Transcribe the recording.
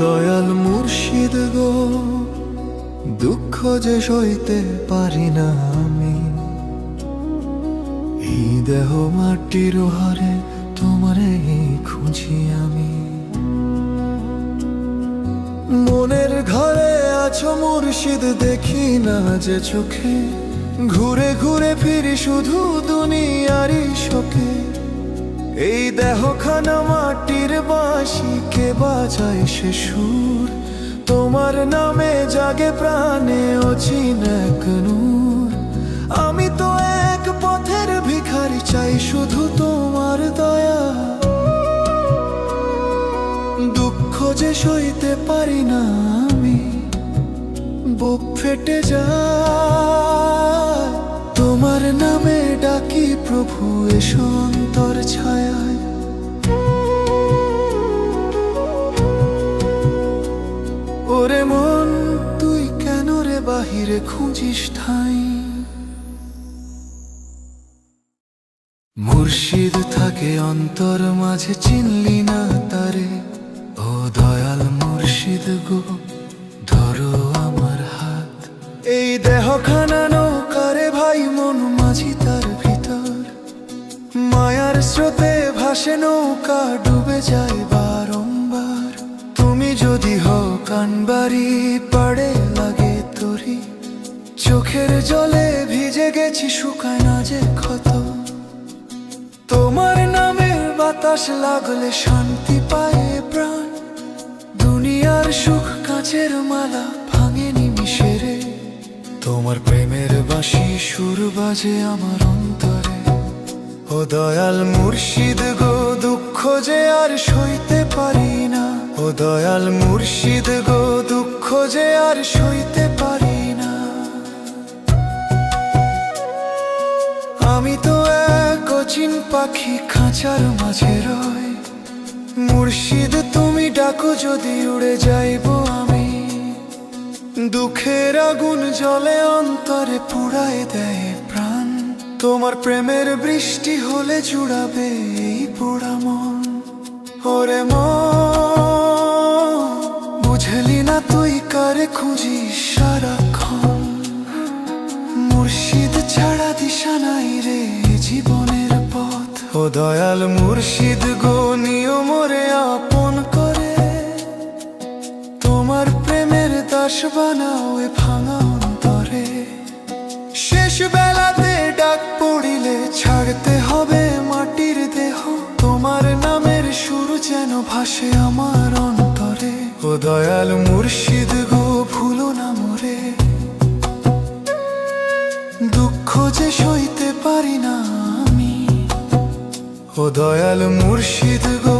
দয়াল মুর্শিদ গো, দুঃখ যে সইতে পারি না আমি। এই দেহ মাটির হারে তোমারে খুঁজি আমি। মনের ঘরে আছো মুর্শিদ, দেখি না যে চোখে। ঘুরে ঘুরে ফিরি শুধু দুনিয়ারই শোকে। এই দেহখানা মাটির বাঁশি, কে বাজায় সে সুর? তোমার নামে জাগে প্রাণে অচিন এক নূর। আমি তো এক পথের ভিখারি, চাই শুধু তোমার দয়া। দুঃখ যে সইতে পারি না আমি, বুক ফেটে যায়। তোমার নামে ডাকি প্রভু, এসো অন্তর ছায়ায়। ওরে মন, তুই কেন রে বাহিরে খুঁজিস ঠাই? মুর্শিদ থাকে অন্তর মাঝে, চিনলি না তারে? ও দয়াল মুর্শিদ গো, ধরো আমার হাত। এই দেহখানা নৌকারে ভাই, মন মাঝি তার ভিতর। মায়ার স্রোতে ভাসে নৌকা, ডুবে যায় বারংবার। তুমি যদি হও কানবাড়ি, পাড়ে লাগে তরি। চোখের জলে ভিজে গেছি, শুকায় না যে ক্ষত। তোমার নামের বাতাস লাগলে শান্তি পায় প্রাণ। দুনিয়ার সুখ কাঁচের মালা, ভাঙে নিমিষেরে। তোমার প্রেমের বাঁশি সুর বাজে আমার অন্তরে। ও দয়াল মুর্শিদ গো, দুঃখ যে আর সইতে পারি না। ও দয়াল মুর্শিদ গো, দুঃখ যে আর সইতে পারি না। আমি তো এক অচিন পাখি, খাঁচার মাঝে রই। মুর্শিদ তুমি ডাকো যদি, উড়ে যাইব আমি। দুঃখের আগুন জ্বলে অন্তরে, পুড়ায় দেয় প্রাণ। তোমার প্রেমের বৃষ্টি হলে জুড়াবে এই পোড়া মন। ওরে মন, বুঝলি না তুই কারে খুঁজিস সারাক্ষণ? মুর্শিদ ছাড়া দিশা নাই রে জীবনের পথ। ও দয়াল মুর্শিদ গো, নিয়মরে আপন করে। তোমার প্রেমের দাস বানাও এ ভাঙা অন্তরে। শেষ বেলাতে ডাক পড়িলে, ছাড়তে হবে মাটির দেহ। তোমার নামের সুর যেন ভাসে আমার অন্তরে। ও দয়াল মুর্শিদ গো, ভুলো না মোরে। দুঃখ যে সইতে পারি না আমি। ও দয়াল মুর্শিদ গো,